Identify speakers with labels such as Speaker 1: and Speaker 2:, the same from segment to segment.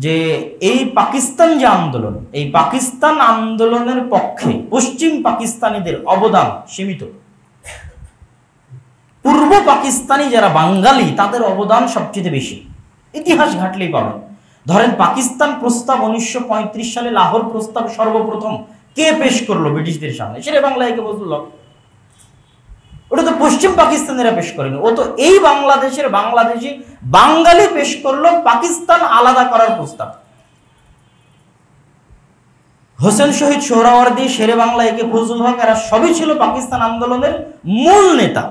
Speaker 1: যে এই পাকিস্তান যে আন্দোলন, এই পাকিস্তান আন্দোলনের পক্ষে পশ্চিম পাকিস্তানিদের অবদান সীমিত, পূর্ব পাকিস্তানি যারা বাঙালি তাদের অবদান সবচেয়ে বেশি। ইতিহাস ঘাটলেই পাবেন। ধরেন পাকিস্তান প্রস্তাব 1935 সালে লাহোর প্রস্তাব সর্বপ্রথম কে পেশ করলো ব্রিটিশদের সামনে? সেটা বাংলাকে বলল, ওটা তো পশ্চিম পাকিস্তানিরা পেশ করেনি, ও তো এই বাংলাদেশের বাংলাদেশি বাঙালি পেশ করলো পাকিস্তান আলাদা করার প্রস্তাব। হোসেন শহীদ সোহরাওয়ার্দী, শেরে বাংলা, একে ফজলুল হক, এরা সবই ছিল পাকিস্তান আন্দোলনের মূল নেতা।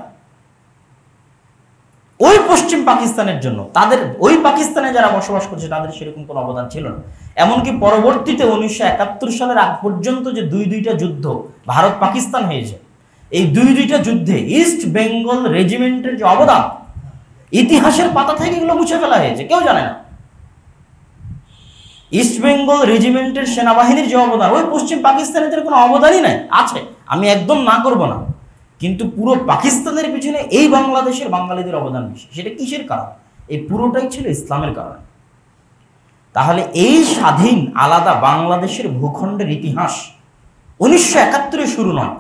Speaker 1: ওই পশ্চিম পাকিস্তানের জন্য তাদের, ওই পাকিস্তানে যারা বসবাস করছে তাদের সেরকম কোনো অবদান ছিল না। এমনকি পরবর্তীতে 1971 সালের আগ পর্যন্ত যে দুইটা যুদ্ধ ভারত পাকিস্তান হয়েছে, এই দুইটা যুদ্ধে ইস্ট বেঙ্গল রেজিমেন্টের যে অবদান, ইতিহাসের পাতা থেকে এগুলো মুছে ফেলা হয়েছে, কেউ জানে না। ইস্ট বেঙ্গল রেজিমেন্টের সেনাবাহিনীর যে অবদান, ওই পশ্চিম পাকিস্তানিদের কোনো অবদানই নাই। আছে, আমি একদম না করব না, কিন্তু পুরো পাকিস্তানের পিছনে এই বাংলাদেশের বাঙালিদের অবদান বেশি। সেটা কিসের কারণ? এই পুরোটাই ছিল ইসলামের কারণে। তাহলে এই স্বাধীন আলাদা বাংলাদেশের ভূখণ্ডের ইতিহাস 1971 শুরু নয়।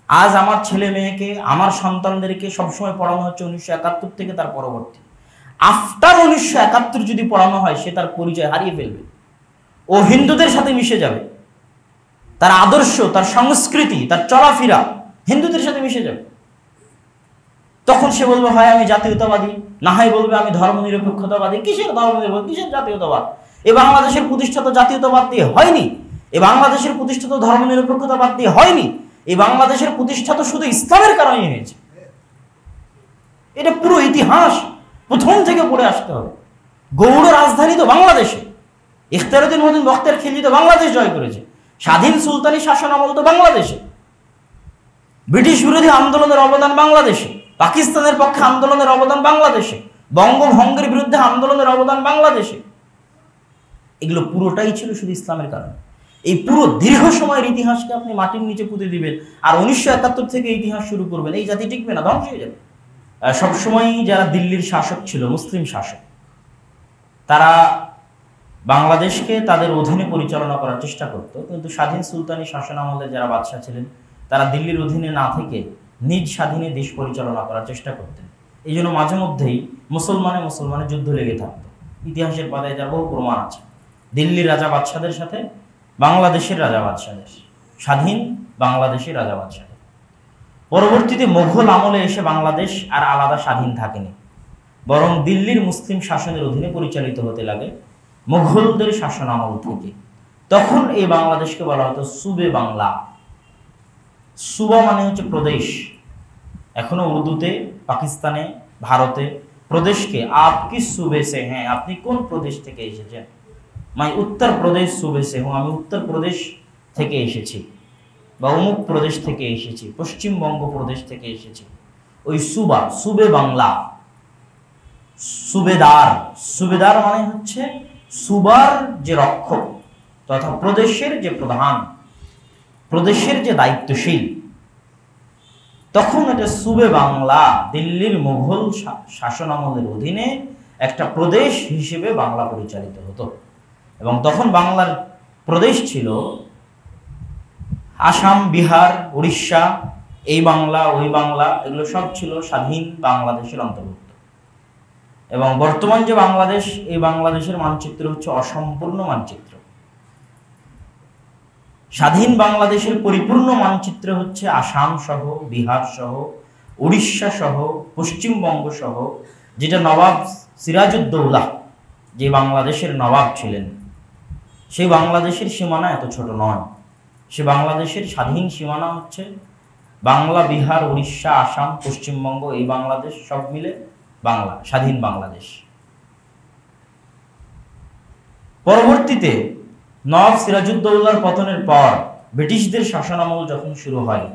Speaker 1: আজ আমার ছেলে মেয়েকে, আমার সন্তানদেরকে সবসময় পড়ানো হচ্ছে 1971 থেকে তার পরবর্তী। আফটার 1971 যদি পড়ানো হয়, সে তার পরিচয় হারিয়ে ফেলবে। ও হিন্দুদের সাথে মিশে যাবে, তার আদর্শ, তার সংস্কৃতি, তার চলাফেরা হিন্দুদের সাথে মিশে যাবে। তখন সে বলবে হয় আমি জাতীয়তাবাদী, না হয় বলবে আমি ধর্মনিরপেক্ষতাবাদী। কিসের ধর্মনিরপেক্ষ, কিসের জাতীয়তাবাদ? এ বাংলাদেশের প্রতিষ্ঠা তো জাতীয়তাবাদ দিয়ে হয়নি, এ বাংলাদেশের প্রতিষ্ঠা তো ধর্মনিরপেক্ষতাবাদ দিয়ে হয়নি, এই বাংলাদেশের প্রতিষ্ঠা তো শুধু ইসলামের কারণেই হয়েছে। এটা পুরো ইতিহাস প্রথম থেকে পড়ে আসতে হবে। গৌড় রাজধানী তো বাংলাদেশে, ইখতিয়ারউদ্দিন মতিন বখতিয়ার খিলজি তো বাংলাদেশ জয় করেছে, স্বাধীন সুলতানি শাসন আমল তো বাংলাদেশে, ব্রিটিশ বিরোধী আন্দোলনের অবদান বাংলাদেশে, পাকিস্তানের পক্ষে আন্দোলনের অবদান বাংলাদেশে, বঙ্গভঙ্গের বিরুদ্ধে আন্দোলনের অবদান বাংলাদেশে। এগুলো পুরোটাই ছিল শুধু ইসলামের কারণে। এই পুরো দীর্ঘ সময়ের ইতিহাসকে আপনি মাটির নিচে পুঁতে দিবেন আর 1971 থেকে ইতিহাস শুরু করবেন, এই জাতি টিকবে না, ধ্বংস হয়ে যাবে। সবসময়ই যারা দিল্লির শাসক ছিল, মুসলিম শাসক, তারা বাংলাদেশকে তাদের অধীনে পরিচালনা করার চেষ্টা করত। কিন্তু স্বাধীন সুলতানি শাসন আমলে যারা বাদশাহ ছিলেন, তারা দিল্লির অধীনে না থেকে নিজ স্বাধীনে দেশ পরিচালনা করার চেষ্টা করতেন। এই জন্য মাঝে মধ্যেই মুসলমানে যুদ্ধ লেগে থাকতো। ইতিহাসের পাতায় যার বহু প্রমাণ আছে। দিল্লির রাজা বাদশাদের সাথে বাংলাদেশের রাজা বাদশাদের, স্বাধীন বাংলাদেশের রাজা বাদশাদের। পরবর্তীতে মোঘল আমলে এসে বাংলাদেশ আর আলাদা স্বাধীন থাকেনি, বরং দিল্লির মুসলিম শাসনের অধীনে পরিচালিত হতে লাগে মুঘলদের শাসন আমল থেকে। তখন এই বাংলাদেশকে বলা হতো সুবে বাংলা। সুবা মানে হচ্ছে প্রদেশ। এখনো উর্দুতে, পাকিস্তানে, ভারতে প্রদেশকে আপকি সুবে সে হ্যাঁ, আপনি কোন প্রদেশ থেকে এসেছেন, মাই উত্তর প্রদেশ সুবে সে হুঁ, আমি উত্তর প্রদেশ থেকে এসেছি, বা অমুক প্রদেশ থেকে এসেছি, পশ্চিমবঙ্গ প্রদেশ থেকে এসেছি। ওই সুবা, সুবে বাংলা। সুবেদার, সুবেদার মানে হচ্ছে সুবার যে রক্ষক তথা প্রদেশের যে প্রধান, প্রদেশের যে দায়িত্বশীল। তখন এটা সুবে বাংলা, দিল্লির মুঘল শাসন আমলের অধীনে একটা প্রদেশ হিসেবে বাংলা পরিচালিত হতো। এবং তখন বাংলার প্রদেশ ছিল আসাম, বিহার, উড়িষ্যা, এই বাংলা, ওই বাংলা, এগুলো সব ছিল স্বাধীন বাংলাদেশের অন্তর্ভুক্ত। এবং বর্তমান যে বাংলাদেশ, এই বাংলাদেশের মানচিত্র হচ্ছে অসম্পূর্ণ মানচিত্র। স্বাধীন বাংলাদেশের পরিপূর্ণ মানচিত্র হচ্ছে আসাম সহ, বিহার সহ, উড়িষ্যা সহ, পশ্চিমবঙ্গ সহ, যেটা নবাব সিরাজউদ্দৌলা যে বাংলাদেশের নবাব ছিলেন, সেই বাংলাদেশের সীমানা এত ছোট নয়। সে বাংলাদেশের স্বাধীন সীমানা হচ্ছে বাংলা, বিহার, উড়িষ্যা, আসাম, পশ্চিমবঙ্গ, এই বাংলাদেশ সব মিলে বাংলা, স্বাধীন বাংলাদেশ। পরবর্তীতে নবাব সিরাজউদ্দৌলার পতনের পর ব্রিটিশদের শাসন আমল যখন শুরু হয়,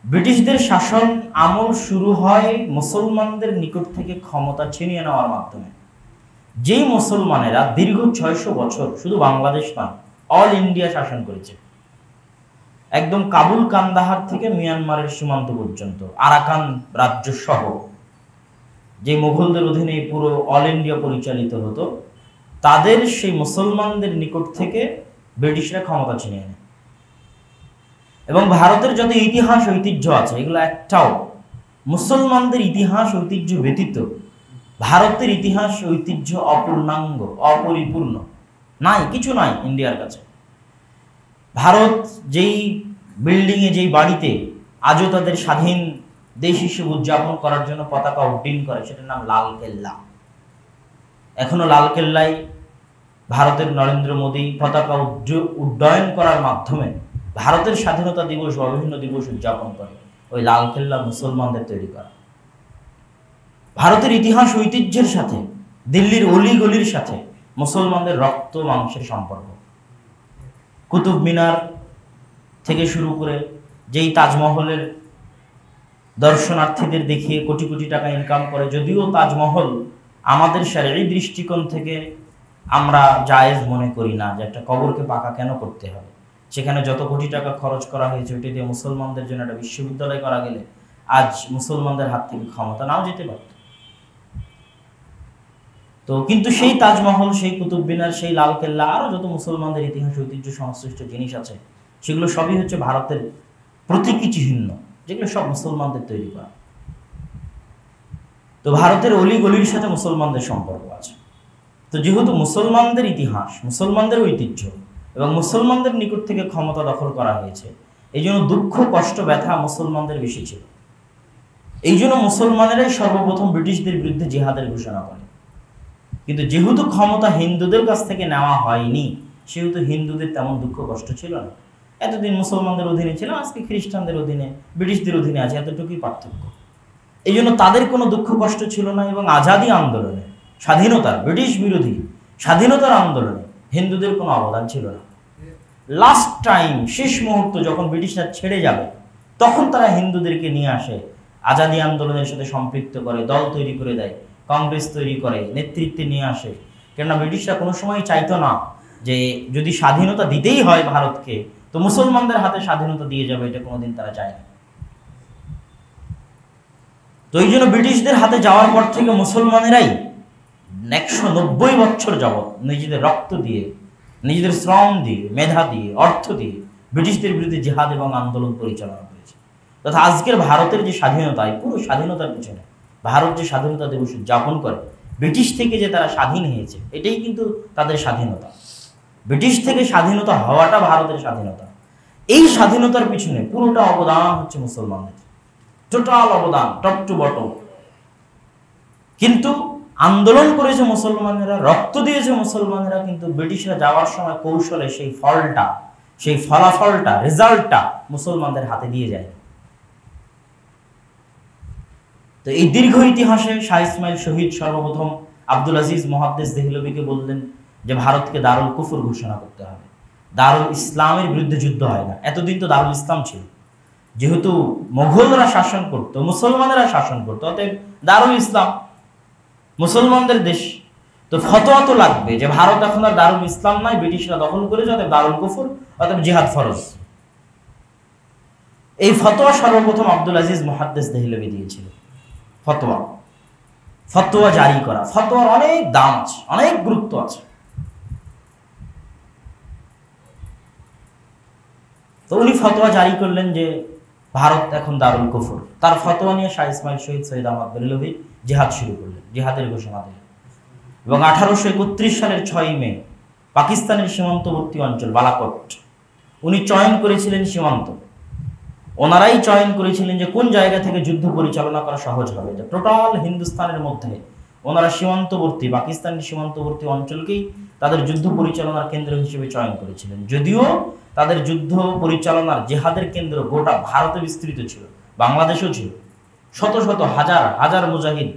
Speaker 1: ব্রিটিশদের শাসন আমল শুরু হয় মুসলমানদের নিকট থেকে ক্ষমতা ছিনিয়ে নেওয়ার মাধ্যমে। যেই মুসলমানেরা দীর্ঘ 600 বছর শুধু বাংলাদেশ নয়, অল ইন্ডিয়া শাসন করেছে, একদম কাবুল, কান্দাহার থেকে মিয়ানমারের সীমান্ত পর্যন্ত, আরাকান রাজ্য সহ, যে মুঘলদের অধীনে পুরো অল ইন্ডিয়া পরিচালিত হতো, তাদের সেই মুসলমানদের নিকট থেকে ব্রিটিশরা ক্ষমতা ছিনিয়ে নেয়। এবং ভারতের যত ইতিহাস ঐতিহ্য আছে, এগুলো একটাও মুসলমানদের ইতিহাস ঐতিহ্য ব্যতীত ভারতের ইতিহাস ঐতিহ্য অপূর্ণাঙ্গ, অপরিপূর্ণ, নাই, কিছু নাই ইন্ডিয়ার কাছে। ভারত যেই বিল্ডিংয়ে, যেই বাড়িতে আজও তাদের স্বাধীন দেশ হিসেবে উদযাপন করার জন্য পতাকা উড্ডীন করে, সেটার নাম লালকেল্লা। এখনো লালকেল্লায় ভারতের নরেন্দ্র মোদী পতাকা উড্ডয়ন করার মাধ্যমে ভারতের স্বাধীনতা দিবস বা বিভিন্ন দিবস উদযাপন করে। ওই লালকেল্লা মুসলমানদের তৈরি করা। ভারতের ইতিহাস ঐতিহ্যের সাথে, দিল্লির অলিগলির সাথে মুসলমানদের রক্ত মাংসের সম্পর্ক। কুতুব মিনার থেকে শুরু করে যেই তাজমহলের দর্শনার্থীদের দেখিয়ে কোটি কোটি টাকা ইনকাম করে, যদিও তাজমহল আমাদের শারঈ দৃষ্টিকোণ থেকে আমরা জায়েজ মনে করি না, যে একটা কবরকে পাকা কেন করতে হবে। সেখানে যত কোটি টাকা খরচ করা হয়েছে, ওইটা দিয়ে মুসলমানদের জন্য একটা বিশ্ববিদ্যালয় করা গেলে আজ মুসলমানদের হাত থেকে ক্ষমতা নাও যেতে পারত। তো কিন্তু সেই তাজমহল, সেই কুতুব মিনার, সেই লালকেল্লা, আরো যত মুসলমানদের ইতিহাস ঐতিহ্য সংশ্লিষ্ট জিনিস আছে, সেগুলো সবই হচ্ছে ভারতের প্রতীকী চিহ্ন, যেগুলো সব মুসলমানদের তৈরি করা। তো ভারতের অলিগলির সাথে মুসলমানদের সম্পর্ক আছে। তো যেহেতু মুসলমানদের ইতিহাস, মুসলমানদের ঐতিহ্য এবং মুসলমানদের নিকট থেকে ক্ষমতা দখল করা হয়েছে, এই জন্য দুঃখ, কষ্ট, ব্যথা মুসলমানদের বেশি ছিল। এই জন্য মুসলমানেরাই সর্বপ্রথম ব্রিটিশদের বিরুদ্ধে জিহাদের ঘোষণা করে। কিন্তু যেহেতু ক্ষমতা হিন্দুদের কাছ থেকে নেওয়া হয়নি, সেহেতু হিন্দুদের তেমন দুঃখ কষ্ট ছিল না। এতদিন মুসলমানদের অধীনে ছিল, আজকে খ্রিস্টানদের অধীনে, ব্রিটিশদের অধীনে আছে, এতটুকুই পার্থক্য। এই জন্য তাদের কোনো দুঃখ কষ্ট ছিল না। এবং আজাদি আন্দোলনে, স্বাধীনতার, ব্রিটিশ বিরোধী স্বাধীনতার আন্দোলনে হিন্দুদের কোনো অবদান ছিল না। লাস্ট টাইম, শেষ মুহূর্ত যখন ব্রিটিশরা ছেড়ে যাবে, তখন তারা হিন্দুদেরকে নিয়ে আসে, আজাদি আন্দোলনের সাথে সম্পৃক্ত করে, দল তৈরি করে দেয়, কংগ্রেস তৈরি করে, নেতৃত্বে নিয়ে আসে। কেননা ব্রিটিশরা কোনো সময় চাইতো না যে যদি স্বাধীনতা দিতেই হয় ভারতকে, তো মুসলমানদের হাতে স্বাধীনতা দিয়ে যাবে, এটা কোনোদিন তারা চায় না। তো এই জন্য ব্রিটিশদের হাতে যাওয়ার পর থেকে মুসলমানেরাই 190 বছর যাবৎ নিজেদের রক্ত দিয়ে, নিজেদের শ্রম দিয়ে, মেধা দিয়ে, অর্থ দিয়ে ব্রিটিশদের বিরুদ্ধে জিহাদ এবং আন্দোলন পরিচালনা করেছে। তথা আজকের ভারতের যে স্বাধীনতা, এই পুরো স্বাধীনতার পিছনে ভারত যে স্বাধীনতা দিবস উদযাপন করে, ব্রিটিশ থেকে যে তারা স্বাধীন হয়েছে, এটাই কিন্তু তাদের স্বাধীনতা। ব্রিটিশ থেকে স্বাধীনতা হওয়াটা ভারতের স্বাধীনতা। এই স্বাধীনতার পিছনে পুরোটা অবদান হচ্ছে মুসলমানদের, টোটাল অবদান, টপ টু বটম। কিন্তু আন্দোলন করেছে মুসলমানেরা, রক্ত দিয়েছে মুসলমানেরা, কিন্তু ব্রিটিশরা যাওয়ার সময় কৌশলে সেই ফলটা, সেই ফলাফলটা, রেজাল্টটা মুসলমানদের হাতে দিয়ে যায়। তো এই দীর্ঘ ইতিহাসে শাহ ইসমাইল শহীদ সর্বপ্রথম আব্দুল আজিজ মুহাদ্দিস দেহলভিকে বললেন যে ভারতকে দারুল কুফর ঘোষণা করতে হবে, দারুল ইসলামের বিরুদ্ধে যুদ্ধ হয় না। এতদিন তো দারুল ইসলাম ছিল, যেহেতু মোগলরা শাসন করতো, মুসলমানেরা শাসন করতো, অতএব দারুল ইসলাম, মুসলমানদের দেশ। তো ফতোয়া তো লাগবে যে ভারত এখন আর দারুল ইসলাম নয়, ব্রিটিশরা দখল করেছে, অতএব দারুল কুফর, অতএব জিহাদ ফরজ। এই ফতোয়া সর্বপ্রথম আব্দুল আজিজ মুহাদ্দিস দেহলভি দিয়েছিল। ফতোয়া, ফতোয়া জারি করা, ফতোয়ার অনেক দাম আছে, অনেক গুরুত্ব আছে। তো উনি ফতোয়া জারি করলেন যে ভারত এখন দারুল কুফর। তার ফতোয়া নিয়ে শাহ ইসমাইল শহীদ সৈয়দ আহমদ বেরেলভি জিহাদ শুরু করলেন, জিহাদের ঘোষণা দিলেন। এবং 1831 সালের 6 মে পাকিস্তানের সীমান্তবর্তী অঞ্চল বালাকোট উনি চয়ন করেছিলেন সীমান্ত। ওনারাই চয়ন করেছিলেন যে কোন জায়গা থেকে যুদ্ধ পরিচালনা করা সহজ হবে। টোটাল হিন্দুস্তানের মধ্যে ওনারা সীমান্তবর্তী, পাকিস্তানের সীমান্তবর্তী অঞ্চলকেই তাদের যুদ্ধ পরিচালনার কেন্দ্র হিসেবে চয়ন করেছিলেন। যদিও তাদের যুদ্ধ পরিচালনার জেহাদের কেন্দ্র গোটা ভারতে বিস্তৃত ছিল, বাংলাদেশেও ছিল। শত শত হাজার হাজার মুজাহিদ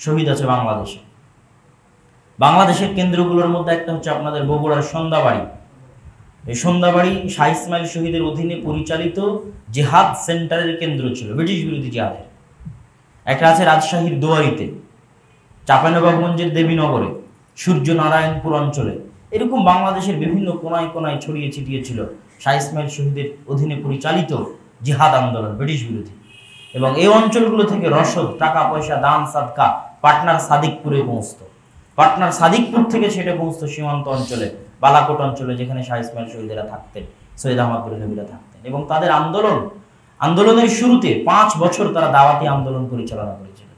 Speaker 1: শহীদ আছে বাংলাদেশে। বাংলাদেশের কেন্দ্রগুলোর মধ্যে একটা হচ্ছে আপনাদের বগুড়ার সন্ধ্যাবাড়ি। এই সন্ধ্যাবাড়ি শাহ ইসমাইল শহীদের অধীনে পরিচালিত জিহাদ সেন্টারের কেন্দ্র ছিল, ব্রিটিশ বিরোধী জিহাদের। একটা আছে রাজশাহীর দুয়ারিতে, চাঁপাইনবাবগঞ্জের দেবীনগরে, সূর্যনারায়ণপুর অঞ্চলে। এরকম বাংলাদেশের বিভিন্ন কোনায় কোনায় ছড়িয়ে ছিটিয়ে ছিল শাহ ইসমাইল শহীদের অধীনে পরিচালিত জিহাদ আন্দোলন, ব্রিটিশ বিরোধী। এবং এই অঞ্চলগুলো থেকে রসদ, টাকা পয়সা, দান সাদকা পাটনার সাদিকপুরে পৌঁছতো, পাটনার সাদিকপুর থেকে সেটা পৌঁছতো সীমান্ত অঞ্চলে, বালাকোট অঞ্চলে, যেখানে শাহ ইসমাইল শহীদেরা থাকতেন, সৈয়দ আহমদ বেরেলভীরা থাকতেন। এবং তাদের আন্দোলনের শুরুতে 5 বছর তারা দাওয়াতি আন্দোলন পরিচালনা করেছিলেন।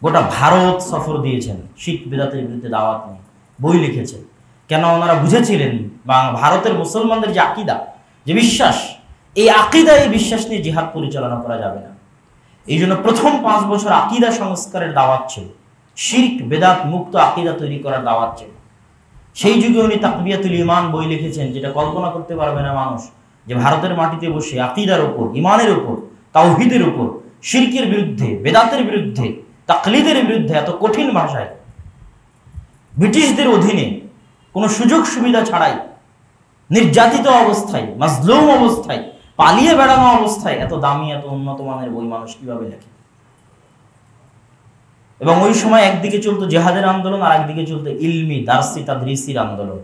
Speaker 1: গোটা ভারত সফর দিয়েছেন, শিখ বিদাতের বিরুদ্ধে দাওয়াত নিয়ে বই লিখেছেন। কেন? ওনারা বুঝেছিলেন বা ভারতের মুসলমানদের যে আকিদা, যে বিশ্বাস, এই আকিদা, এই বিশ্বাস নিয়ে জিহাদ পরিচালনা করা যাবে না। এই জন্য প্রথম 5 বছর আকিদা সংস্কারের দাওয়াত ছিল, শিরক বেদাত মুক্ত আকিদা তৈরি করার দাওয়াত ছিল। সেই যুগে উনি তাকবিয়াতুল ঈমান বই লিখেছেন, যেটা কল্পনা করতে পারবে না মানুষ, যে ভারতের মাটিতে বসে আকিদার উপর, ইমানের উপর, তাওহীদের উপর, শিরকের বিরুদ্ধে, বেদাতের বিরুদ্ধে, তাকলিদের বিরুদ্ধে এত কঠিন ভাষায়, ব্রিটিশদের অধীনে কোনো সুযোগ সুবিধা ছাড়াই, নির্যাতিত অবস্থায়, মাজলুম অবস্থায়, পালিয়ে বেড়ানো অবস্থায় এত দামি, এত উন্নত মানের বই মানুষ কিভাবে লেখে? এবং ওই সময় একদিকে চলতো জেহাদের আন্দোলন, আর একদিকে চলতো ইলমি দারসি তাদরিসির আন্দোলন,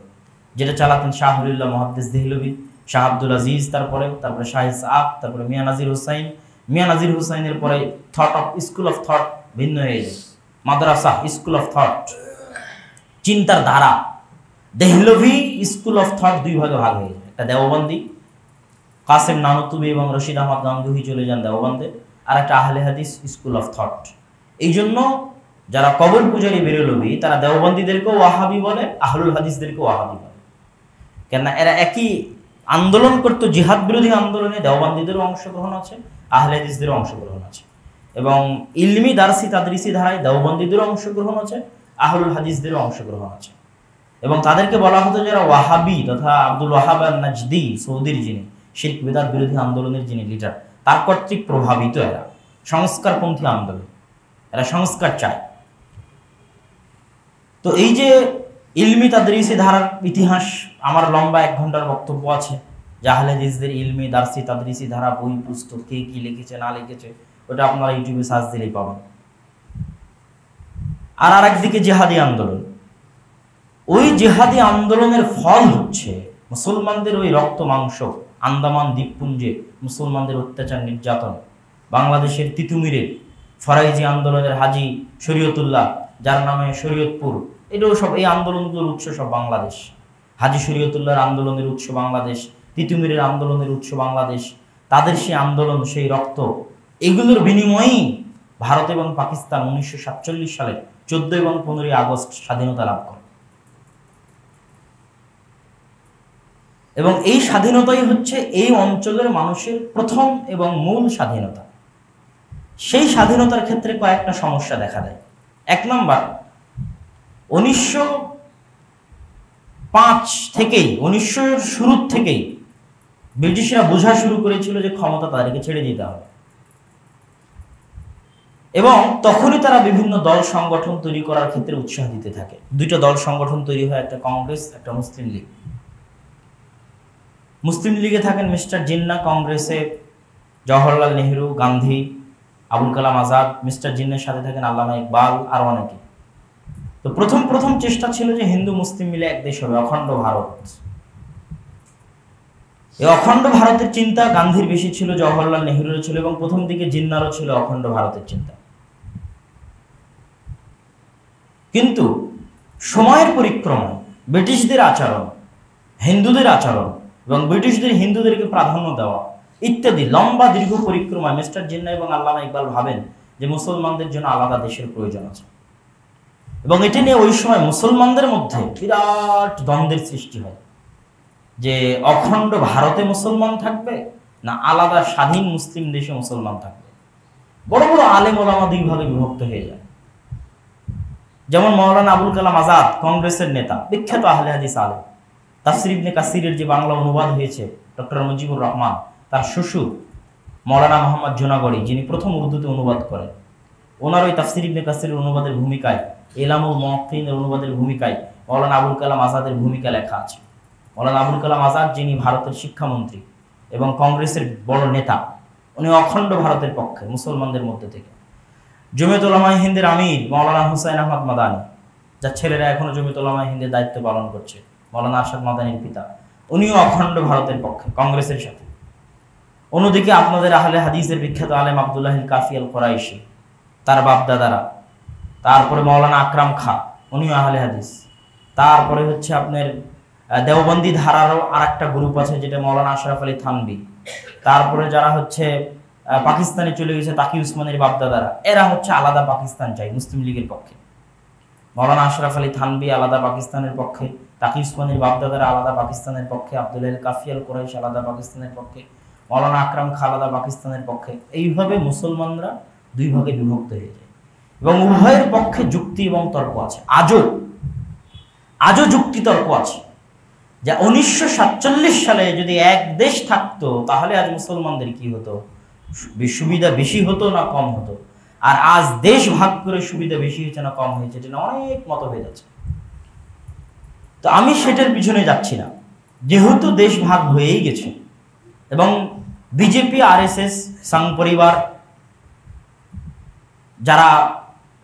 Speaker 1: যেটা চালাতেন শাহ ওলিউল্লাহ মুহাদ্দিস দেহলভী, শাহ আব্দুল আজিজ, তারপরে শাহ ইসহাক, তারপরে মিয়া নাজির হুসাইন। মিয়া নাজির হুসাইনের পরে স্কুল অফ থট ভিন্ন হয়ে যায়, মাদ্রাসা, স্কুল অফ থট, চিন্তার ধারা। দেহলভী স্কুল অফ থট 2 ভাগে ভাগ হয়ে যায়, একটা দেওবন্দি, কাসেম নানুতুবি এবং রশিদ আহমদ গাঙ্গুহি চলে যান দেওবন্দে, আর একটা আহলে হাদিস স্কুল অফ থট। এই জন্য যারা কবর পূজারী বেরেলভী, তারা দেওবন্দীদেরকেও ওয়াহাবি বলে, আহলুল হাদিসদেরকেও ওয়াহাবি বলে। কেননা এরা একই আন্দোলন করতো, জিহাদ বিরোধী আন্দোলনে দেওবন্দীদেরও অংশগ্রহণ আছে, আহলে হাদিসদেরও অংশগ্রহণ আছে। এবং ইলমি দারসি তাদরিসি ধারায় দেওবন্দীদেরও অংশগ্রহণ আছে, আহলুল হাদিসদেরও অংশগ্রহণ আছে। এবং তাদেরকে বলা হতো যারা ওয়াহাবি তথা আব্দুল ওয়াহাব আন-নাজদি, সৌদির যিনি শিরক বিদআত বিরোধী আন্দোলনের যিনি লিডার, তার কর্তৃক প্রভাবিত এরা সংস্কারপন্থী আন্দোলন, এরা সংস্কার চায়। তো এই যে ইলমি তাদরিসি ধারার ইতিহাস, আমার লম্বা 1 ঘন্টার বক্তব্য আছে, যে আহলে হাদিসদের ইলমি দারসি তাদরিসি ধারা, বই পুস্তক, কে কি লিখেছে না লিখেছে, ওটা আপনারা ইউটিউবে সার্চ দিলেই পাবেন। আর আরেকদিকে জিহাদি আন্দোলন, ওই জিহাদি আন্দোলনের ফল হচ্ছে মুসলমানদের ওই রক্ত মাংস, আন্দামান দ্বীপপুঞ্জে মুসলমানদের অত্যাচার নির্যাতন, বাংলাদেশের তিতুমিরে ফরাইজি আন্দোলনের হাজি শরীয়তুল্লাহ, যার নামে শরীয়তপুর, এটাও সব, এই আন্দোলনগুলোর উৎস সব বাংলাদেশ। হাজি শরীয়তুল্লাহর আন্দোলনের উৎস বাংলাদেশ, তিতুমিরের আন্দোলনের উৎস বাংলাদেশ। তাদের সেই আন্দোলন, সেই রক্ত, এগুলোর বিনিময়েই ভারত এবং পাকিস্তান 1947 সালের 14 এবং 15 আগস্ট স্বাধীনতা লাভ করে। এবং এই স্বাধীনতাই হচ্ছে এই অঞ্চলের মানুষের প্রথম এবং মূল স্বাধীনতা। সেই স্বাধীনতার ক্ষেত্রে কয়েকটা সমস্যা দেখা দেয়। 1 নম্বর, 1905 থেকেই, 1900 এর শুরু থেকেই ব্রিটিশরা বোঝা শুরু করেছিল যে ক্ষমতা তাদেরকে ছেড়ে দিতে হবে, এবং তখনই তারা বিভিন্ন দল সংগঠন তৈরি করার ক্ষেত্রে উৎসাহ দিতে থাকে। 2টা দল সংগঠন তৈরি হয়, একটা কংগ্রেস, একটা মুসলিম লীগ। মুসলিম লীগে থাকেন মিস্টার জিন্না, কংগ্রেসে জওহরলাল নেহরু, গান্ধী, আবুল কালাম আজাদ, মিস্টার জিন্নার সাথে থাকেন আল্লামা ইকবাল, আর অনেকে। তো প্রথম চেষ্টা ছিল যে হিন্দু মুসলিম মিলে এক দেশ হবে, অখণ্ড ভারত। এই অখণ্ড ভারতের চিন্তা গান্ধীর বেশি ছিল, জওহরলাল নেহরুর ছিল, এবং প্রথম দিকে জিন্নারও ছিল অখণ্ড ভারতের চিন্তা। কিন্তু সময়ের পরিক্রমায় ব্রিটিশদের আচরণ, হিন্দুদের আচরণ, এবং ব্রিটিশদের হিন্দুদেরকে প্রাধান্য দেওয়া ইত্যাদি লম্বা দীর্ঘ পরিক্রমায় মিস্টার জিন্না এবং আল্লামা ইকবাল ভাবেন যে মুসলমানদের জন্য আলাদা দেশের প্রয়োজন আছে। এবং এটি নিয়ে ওই সময় মুসলমানদের মধ্যে বিরাট দ্বন্দ্বের সৃষ্টি হয়, যে অখণ্ড ভারতে মুসলমান থাকবে না আলাদা স্বাধীন মুসলিম দেশে মুসলমান থাকবে। বড় বড় আলেম ওলামা 2 ভাগে বিভক্ত হয়ে যায়। যেমন মাওলানা আবুল কালাম আজাদ, কংগ্রেসের নেতা, বিখ্যাত আহলে হাদিস আলেম। তাফসির ইবনে কাসিরের যে বাংলা অনুবাদ হয়েছে, ডক্টর মুজিবুর রহমান, তার শ্বশুর মাওলানা মোহাম্মদ জুনাগড়ি, যিনি প্রথম উর্দুতে অনুবাদ করেন, ওনার ওই তাফসির ইবনে কাসিরের অনুবাদের ভূমিকায়, ইলামুল মুওয়াক্কিনের অনুবাদের ভূমিকায় মাওলানা আবুল কালাম আজাদের ভূমিকা লেখা আছে। মাওলানা আবুল কালাম আজাদ, যিনি ভারতের শিক্ষামন্ত্রী এবং কংগ্রেসের বড় নেতা, উনি অখণ্ড ভারতের পক্ষে মুসলমানদের মধ্যে থেকে। জমিয়ত উলামায়ে হিন্দের আমির মাওলানা হুসাইন আহমদ মাদানী, যার ছেলেরা এখনো জমিয়ত উলামায়ে হিন্দের দায়িত্ব পালন করছে, মাওলানা আরশাদ মাদানীর পিতা, উনিও অখণ্ড ভারতের পক্ষে কংগ্রেসের সাথে। অন্যদিকে আপনাদের আহলে হাদিসের বিখ্যাত আলেম আব্দুল্লাহ আল কাফি আল কুরাইশি, তার বাপদাদারা তারপরে মৌলানা আকরাম খা, উনিও আহলে হাদিস। তারপরে হচ্ছে আপনার দেওবন্দি ধারারও আর একটা গ্রুপ আছে যেটা মৌলানা আশরাফ আলী থানভী। তারপরে যারা হচ্ছে পাকিস্তানে চলে গেছে তাকি উসমানের বাপদাদারা, এরা হচ্ছে আলাদা পাকিস্তান চাই মুসলিম লীগের পক্ষে। মৌলানা আশরাফ আলী থানভী আলাদা পাকিস্তানের পক্ষে, তাকি উসমানের বাপদাদারা আলাদা পাকিস্তানের পক্ষে, আব্দুল কাফি আল কুরাইশ আলাদা পাকিস্তানের পক্ষে, মৌলানা আকরাম খা আলাদা পাকিস্তানের পক্ষে। এইভাবে মুসলমানরা দুই ভাগে বিভক্ত হয়ে যায় এবং উভয়ের পক্ষে যুক্তি এবং তর্ক আছে। আজও যুক্তি তর্ক আছে যে 1947 সালে যদি এক দেশ থাকতো তাহলে আজ মুসলমানদের কি হতো, সুবিধা বেশি হতো না কম হতো। আর আজ দেশ ভাগ করে সুবিধা বেশি হয়েছে না কম হয়েছে, এটা অনেক মতভেদ আছে। তো আমি সেটার পিছনে যাচ্ছি না, যেহেতু দেশ ভাগ হয়েই গেছে এবং বিজেপি, আরএসএস, সংঘ পরিবার যারা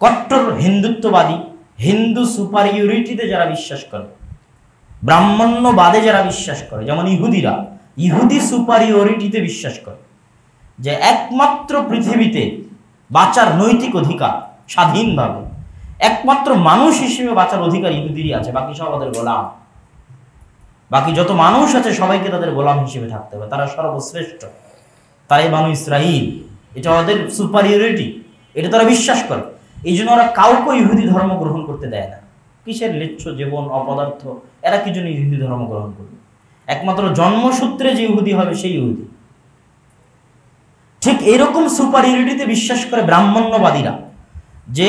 Speaker 1: কট্টর হিন্দুত্ববাদী, হিন্দু সুপারিয়রিটিতে যারা বিশ্বাস করে, ব্রাহ্মণ্যবাদে যারা বিশ্বাস করে, যেমন ইহুদিরা ইহুদি সুপারিয়রিটিতে বিশ্বাস করে যে একমাত্র পৃথিবীতে বাঁচার নৈতিক অধিকার স্বাধীনভাবে একমাত্র মানুষ হিসেবে বাঁচার অধিকার ইহুদিরই আছে, বাকি সব ওদের গোলাম। বাকি যত মানুষ আছে সবাইকে তাদের গোলাম হিসেবে থাকতে হবে, তারা সর্বশ্রেষ্ঠ, তারাই বানু ইসরাইল, এটা ওদের সুপারিয়রিটি, এটা তারা বিশ্বাস করে। এই জন্য ওরা কাউকে ইহুদি ধর্ম গ্রহণ করতে দেয় না। কিসের লিচ্ছ জীবন অপদার্থ, এরা কি জন্য ইহুদি ধর্ম গ্রহণ করবে? একমাত্র জন্মসূত্রে যে ইহুদি হবে সেই ইহুদি। ঠিক এরকম সুপারিয়রিটিতে বিশ্বাস করে ব্রাহ্মণ্যবাদীরা, যে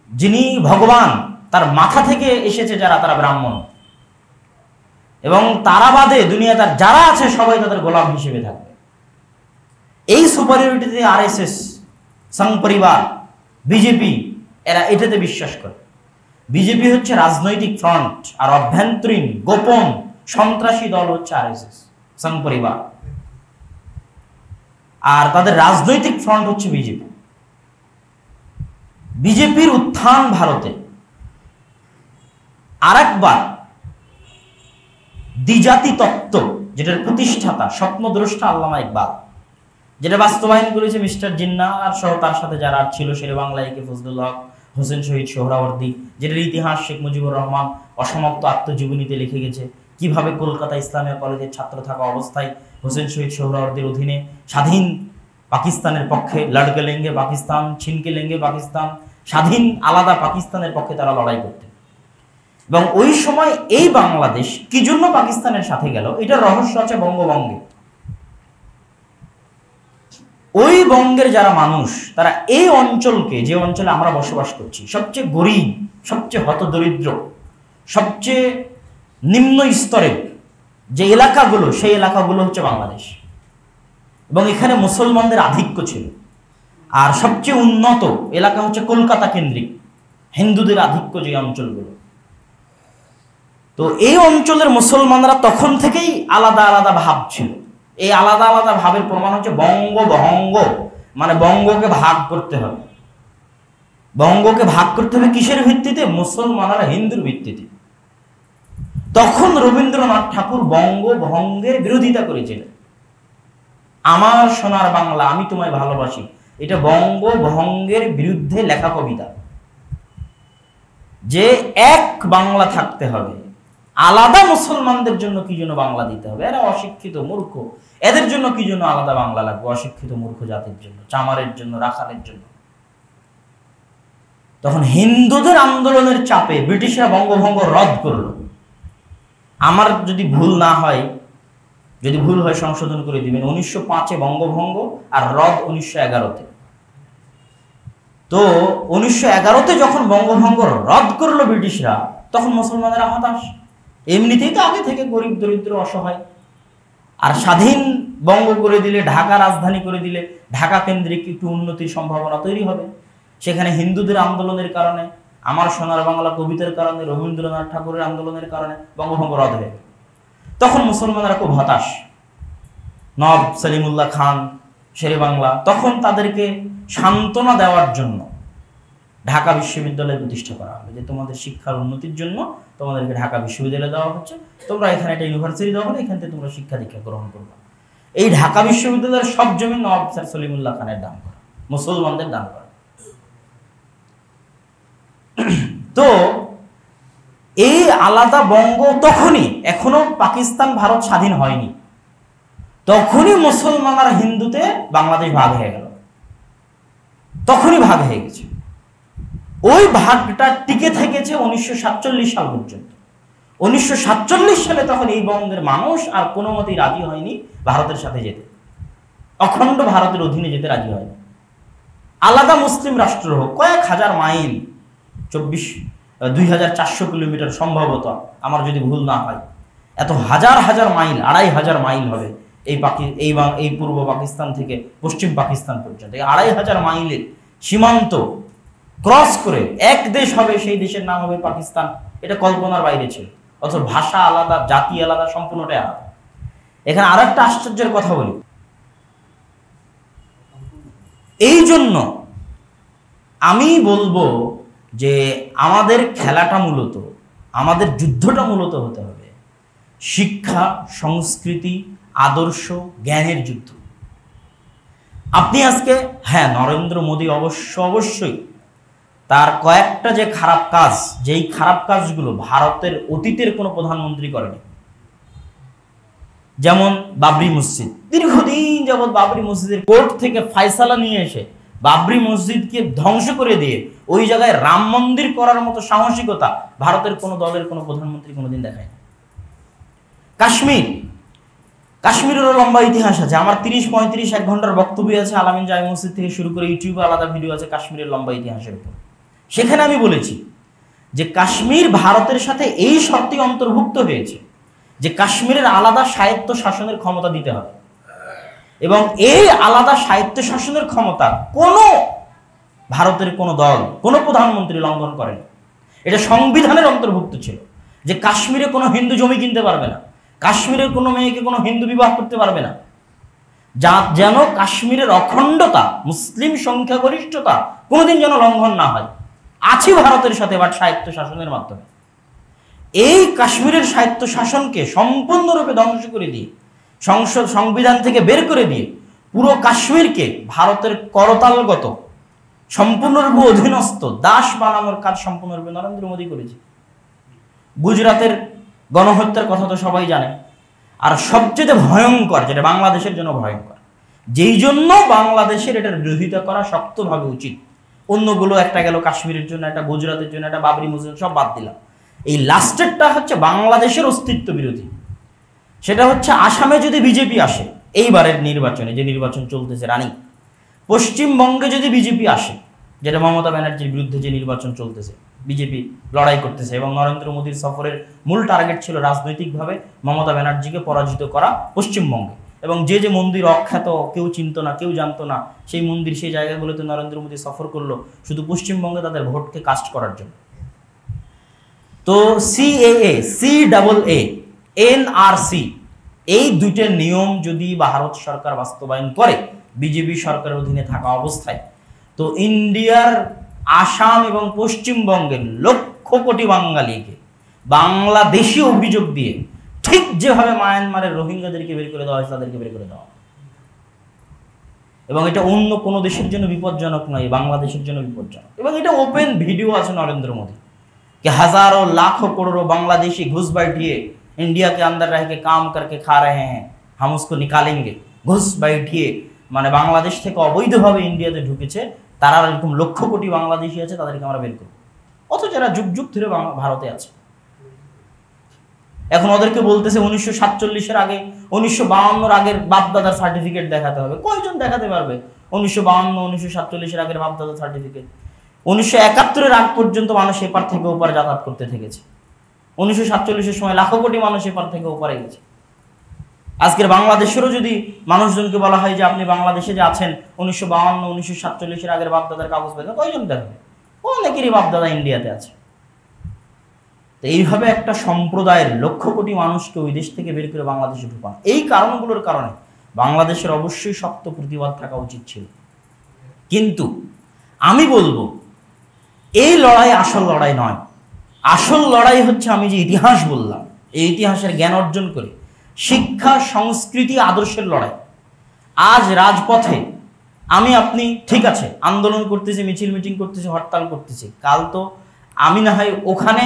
Speaker 1: যিনি ভগবান তার মাথা থেকে এসেছে যারা, তারা ব্রাহ্মণ, এবং তারা বাদে দুনিয়া তার যারা আছে সবাই তাদের গোলাম হিসেবে থাকবে। এই সুপারিয়রিটিতে আরএসএস, সংঘ পরিবার, বিজেপি এরা এটাতে বিশ্বাস করে। বিজেপি হচ্ছে রাজনৈতিক ফ্রন্ট, আর অভ্যন্তরীণ গোপন সন্ত্রাসী দল হচ্ছে আরএসএস, সংঘ পরিবার, আর তাদের রাজনৈতিক ফ্রন্ট হচ্ছে বিজেপি। বিজেপির উত্থান ভারতে আরেকবার দ্বিজাতি তত্ত্ব, যেটার প্রতিষ্ঠাতা স্বপ্নদ্রষ্টা আল্লামা ইকবাল, যেটা বাস্তবায়ন করেছে মিস্টার জিন্নাহ আর সহ তার সাথে যারা ছিল, শেরে বাংলা একে ফজলুল হক, হোসেন শহীদ সোহরাওয়ার্দী, যেটার ইতিহাস শেখ মুজিবুর রহমান অসমাপ্ত আত্মজীবনীতে লিখে গেছে, কিভাবে কলকাতা ইসলামিয়া কলেজের ছাত্র থাকা অবস্থায় হোসেন শহীদ সোহরাওয়ার্দীর অধীনে স্বাধীন পাকিস্তানের পক্ষে লড়কে লেঙ্গে পাকিস্তান, ছিনকে লেঙ্গে পাকিস্তান, স্বাধীন আলাদা পাকিস্তানের পক্ষে তারা লড়াই করতেন। এবং ওই সময় এই বাংলাদেশ কি জন্য পাকিস্তানের সাথে গেল, এটার রহস্য আছে বঙ্গভঙ্গে। ওই বঙ্গের যারা মানুষ, তারা এই অঞ্চলকে, যে অঞ্চলে আমরা বসবাস করছি, সবচেয়ে গরিব, সবচেয়ে হতদরিদ্র, সবচেয়ে নিম্ন স্তরের যে এলাকাগুলো, সেই এলাকাগুলো হচ্ছে বাংলাদেশ। এবং এখানে মুসলমানদের আধিক্য ছিল। আর সবচেয়ে উন্নত এলাকা হচ্ছে কলকাতা কেন্দ্রিক হিন্দুদের আধিক্য যে অঞ্চলগুলো। তো এই অঞ্চলের মুসলমানরা তখন থেকেই আলাদা আলাদা ভাব ছিল। এই আলাদা আলাদা ভাবের প্রমাণ হচ্ছে বঙ্গভঙ্গ, মানে বঙ্গকে ভাগ করতে হবে। বঙ্গকে ভাগ করতে হবে কিসের ভিত্তিতে? মুসলমানরা হিন্দুর ভিত্তিতে। তখন রবীন্দ্রনাথ ঠাকুর বঙ্গভঙ্গের বিরোধিতা করেছিলেন। আমার সোনার বাংলা আমি তোমায় ভালোবাসি, এটা বঙ্গভঙ্গের বিরুদ্ধে লেখা কবিতা। যে এক বাংলা থাকতে হবে, আলাদা মুসলমানদের জন্য কি জন্য বাংলা দিতে হবে? এরা অশিক্ষিত মূর্খ, এদের জন্য কি জন্য আলাদা বাংলা লাগবে? অশিক্ষিত মূর্খ জাতির জন্য, চামারের জন্য, রাখালের জন্য। তখন হিন্দুদের আন্দোলনের চাপে ব্রিটিশরা বঙ্গভঙ্গ রদ করলো। আমার যদি ভুল না হয়, যদি ভুল হয় সংশোধন করে দিবেন, 1905-এ বঙ্গভঙ্গ আর রদ 1911-তে। তো 1911-তে যখন বঙ্গভঙ্গ রদ করলো ব্রিটিশরা, তখন মুসলমানেরা হতাশ। এমনিতেই তো আগে থেকে গরিব দরিদ্র অসহায়, আর স্বাধীন বঙ্গ করে দিলে, ঢাকা রাজধানী করে দিলে ঢাকা কেন্দ্রিক একটু উন্নতির সম্ভাবনা তৈরি হবে। সেখানে হিন্দুদের আন্দোলনের কারণে, আমার সোনার বাংলা কবিতার কারণে, রবীন্দ্রনাথ ঠাকুরের আন্দোলনের কারণে বঙ্গভঙ্গ রদ হয়ে গেল। তখন মুসলমানরা খুব হতাশ। নবাব সলিমুল্লাহ খান, শেরে বাংলা, তখন তাদেরকে সান্ত্বনা দেওয়ার জন্য ঢাকা বিশ্ববিদ্যালয় প্রতিষ্ঠা করা হবে, যে তোমাদের শিক্ষার উন্নতির জন্য তোমাদেরকে ঢাকা বিশ্ববিদ্যালয় দেওয়া হচ্ছে, তোমরা এখানে একটা ইউনিভার্সিটি দেওয়া হলে এখান থেকে তোমরা শিক্ষা দীক্ষা গ্রহণ করবে। এই ঢাকা বিশ্ববিদ্যালয়ের সব জমি নবাব স্যার সলিমুল্লাহ খানের দান করা, মুসলমানদের দান করা। তো এই আলাদা বঙ্গ তখনই, এখনো পাকিস্তান ভারত স্বাধীন হয়নি, তখনই মুসলমান আর হিন্দুতে বাংলাদেশ ভাগ হয়ে গেল, তখনই ভাগ হয়ে গেছে। ওই ভাগটা টিকে থেকেছে 1947 সাল পর্যন্ত। 1947 সালে তখন এই বঙ্গের মানুষ আর কোনো মতেই রাজি হয়নি ভারতের সাথে যেতে, অখণ্ড ভারতের অধীনে যেতে রাজি হয়নি। আলাদা মুসলিম রাষ্ট্র হোক, কয়েক হাজার মাইল, 2400 কিলোমিটার সম্ভবত, আমার যদি ভুল না হয়, এত হাজার হাজার মাইল, 2500 মাইল হবে এই পূর্ব পাকিস্তান থেকে পশ্চিম পাকিস্তান পর্যন্ত। এই 2500 মাইলের সীমান্ত ক্রস করে এক দেশ হবে, সেই দেশের নাম হবে পাকিস্তান। এটা কল্পনার বাইরে ছিল। অথচ ভাষা আলাদা, জাতি আলাদা, সম্পূর্ণটাই আলাদা। এখানে আর একটা আশ্চর্যের কথা বলি, এই জন্য আমি বলবো যে আমাদের খেলাটা মূলত, আমাদের যুদ্ধটা মূলত হতে হবে শিক্ষা, সংস্কৃতি, আদর্শ, জ্ঞানের যুদ্ধ। আপনি আজকে, হ্যাঁ, নরেন্দ্র মোদী অবশ্যই তার কয়েকটা যে খারাপ কাজ, যেই খারাপ কাজগুলো ভারতের অতীতের কোনো প্রধানমন্ত্রী করেনি, যেমন বাবরি মসজিদ, দীর্ঘদিন যাবৎ বাবরি মসজিদের কোর্ট থেকে ফয়সালা নিয়ে এসে বাবরি মসজিদকে ধ্বংস করে দিয়ে ওই জায়গায় রাম মন্দির করার মতো সাহসিকতা ভারতের কোনো দলের কোনো প্রধানমন্ত্রী কোনোদিন দেখায় না। কাশ্মীরেরও লম্বা ইতিহাস আছে। আমার 30-35 ঘন্টার বক্তব্য আছে আলামিন জামে মসজিদ থেকে শুরু করে ইউটিউবে আলাদা ভিডিও আছে কাশ্মীরের লম্বা ইতিহাসের উপর। সেখানে আমি বলেছি যে কাশ্মীর ভারতের সাথে এই শর্তে অন্তর্ভুক্ত হয়েছে যে কাশ্মীরের আলাদা স্বায়ত্ত শাসনের ক্ষমতা দিতে হবে, এবং এই আলাদা স্বায়ত্ত শাসনের ক্ষমতা কোনো ভারতের কোনো দল, কোনো প্রধানমন্ত্রী লঙ্ঘন করেন। এটা সংবিধানের অন্তর্ভুক্ত ছিল যে কাশ্মীরে কোনো হিন্দু জমি কিনতে পারবে না, কাশ্মীরের কোনো মেয়েকে কোনো হিন্দু বিবাহ করতে পারবে না, যেন কাশ্মীরের অখণ্ডতা, মুসলিম সংখ্যাগরিষ্ঠতা কোনোদিন যেন লঙ্ঘন না হয়। আছে ভারতের সাথে, বাট স্বায়ত্ত শাসনের মাধ্যমে। এই কাশ্মীরের স্বায়ত্ত শাসনকে সম্পূর্ণরূপে ধ্বংস করে দিয়ে, সংবিধান থেকে বের করে দিয়ে পুরো কাশ্মীরকে ভারতের করতালগত, সম্পূর্ণরূপে অধীনস্থ দাস বানানোর কাজ সম্পূর্ণরূপে নরেন্দ্র মোদী করেছে। গুজরাতের গণহত্যার কথা তো সবাই জানে। আর সবচেয়ে ভয়ঙ্কর, যেটা বাংলাদেশের জন্য ভয়ঙ্কর, যেই জন্য বাংলাদেশের এটার বিরোধিতা করা শক্তভাবে উচিত। অন্যগুলো একটা গেল কাশ্মীরের জন্য, একটা গুজরাতের জন্য, একটা বাবরি মসজিদ, সব বাদ দিলাম। এই লাস্টেরটা হচ্ছে বাংলাদেশের অস্তিত্ব বিরোধী। সেটা হচ্ছে আসামে যদি বিজেপি আসে, এইবারের নির্বাচনে যে নির্বাচন চলতেছে রানিং, পশ্চিমবঙ্গে যদি বিজেপি আসে, যেটা মমতা ব্যানার্জির বিরুদ্ধে যে নির্বাচন চলতেছে, বিজেপি লড়াই করতেছে, এবং নরেন্দ্র মোদীর সফরের মূল টার্গেট ছিল রাজনৈতিকভাবে মমতা ব্যানার্জিকে পরাজিত করা পশ্চিমবঙ্গে। এবং যে যে মন্দির অখ্যাত, কেউ চিনত না, কেউ জানতো না, সেই মন্দির, সেই জায়গাগুলোতে নরেন্দ্র মোদী সফর করলো শুধু পশ্চিমবঙ্গে তাদের ভোটকে কাস্ট করার জন্য। তো CAA, CAA, NRC, এই দুইটার নিয়ম যদি ভারত সরকার বাস্তবায়ন করে বিজেপি সরকারের অধীনে থাকা অবস্থায়, তো ইন্ডিয়ার আসাম এবং পশ্চিমবঙ্গের লক্ষ কোটি বাঙালিকে বাংলাদেশি অভিযোগ দিয়ে ঠিক যেভাবে মায়ানমারের রোহিঙ্গাদেরকে বের করে দেওয়া হয়েছে তাদেরকে বের করে দেওয়া। এবং এটা অন্য কোনো দেশের জন্য বিপজ্জনক নয়, বাংলাদেশের জন্য বিপজ্জনক। এবং এটা ওপেন ভিডিও আছে নরেंद्र मोदी कि हजारों लाखों करोड़ों बांग्लादेशी घुस बैठिए इंडिया के अंदर रह के काम करके खा रहे हैं, हम उसको निकालेंगे। घुस बैठिए মানে বাংলাদেশ থেকে অবৈধভাবে ইন্ডিয়াতে ঢুকেছে তারা এরকম লক্ষ কোটি বাংলাদেশি আছে, তাদেরকে আমরা বের করব। অথচ যারা যুগ যুগ ধরে ভারতে আছে, এখন ওদেরকে বলতেছে 1947-এর আগে, 1952-এর আগের বাপদাদার সার্টিফিকেট দেখাতে হবে। কয়জন দেখাতে পারবে 1952, 1947-এর আগের বাপদাদার সার্টিফিকেট? 1971-এর আগ পর্যন্ত মানুষ এপার থেকে ওপার যাতায়াত করতে থেকেছে। 1947-এর সময় লাখো কোটি মানুষ এপার থেকে ওপারে গেছে। আজকের বাংলাদেশেরও যদি মানুষজনকে বলা হয় যে আপনি বাংলাদেশে যে আছেন 1952, 1947-এর আগের বাপদাদার কাগজ পেতে, কয়জন দেখবে? অনেকেরই বাপদাদা ইন্ডিয়াতে আছে। তো এইভাবে একটা সম্প্রদায়ের লক্ষ কোটি মানুষকে ওই দেশ থেকে বের করে বাংলাদেশে ঢুকানো, এই কারণগুলোর কারণে বাংলাদেশের অবশ্যই শক্ত প্রতিবাদ থাকা উচিত ছিল। কিন্তু আমি বলবো এই লড়াই আসল লড়াই নয়। আসল লড়াই হচ্ছে আমি যে ইতিহাস বললাম, এই ইতিহাসের জ্ঞান অর্জন করে শিক্ষা, সংস্কৃতি, আদর্শের লড়াই। আজ রাজপথে আমি আপনি ঠিক আছে আন্দোলন করতেছি, মিছিল মিটিং করতেছি, হরতাল করতেছি, কাল তো আমি না হয় ওখানে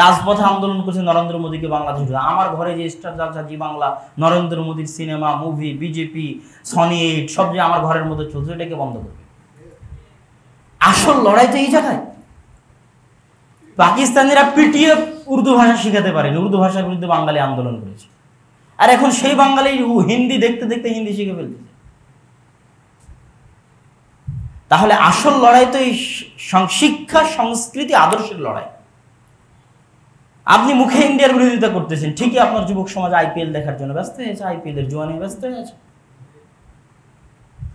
Speaker 1: রাজপথে আন্দোলন করছে নরেন্দ্র মোদীকে বাংলাদেশ, আমার ঘরে যে স্টার জলসা জি বাংলা, নরেন্দ্র মোদীর সিনেমা, মুভি, বিজেপি, সনি 8 সব যে আমার ঘরের মধ্যে চলছে, এটাকে বন্ধ করবে। আসল লড়াই তো এই জায়গায়। পাকিস্তানিরা পিটিয়ে উর্দু ভাষা শিখাতে পারেনি, উর্দু ভাষার বিরুদ্ধে বাঙালি আন্দোলন করেছে, আর এখন সেই বাঙালি হিন্দি দেখতে দেখতে হিন্দি শিখে ফেলতেছে। তাহলে আসল লড়াই তো এই শিক্ষা, সংস্কৃতি, আদর্শের লড়াই। আপনি মুখে ইন্ডিয়ার বিরোধিতা করতেছেন, ঠিকই আপনার যুবক সমাজ আইপিএল দেখার জন্য ব্যস্ত হয়েছে, আইপিএল এর জোয়ানি ব্যস্ত হয়ে আছে।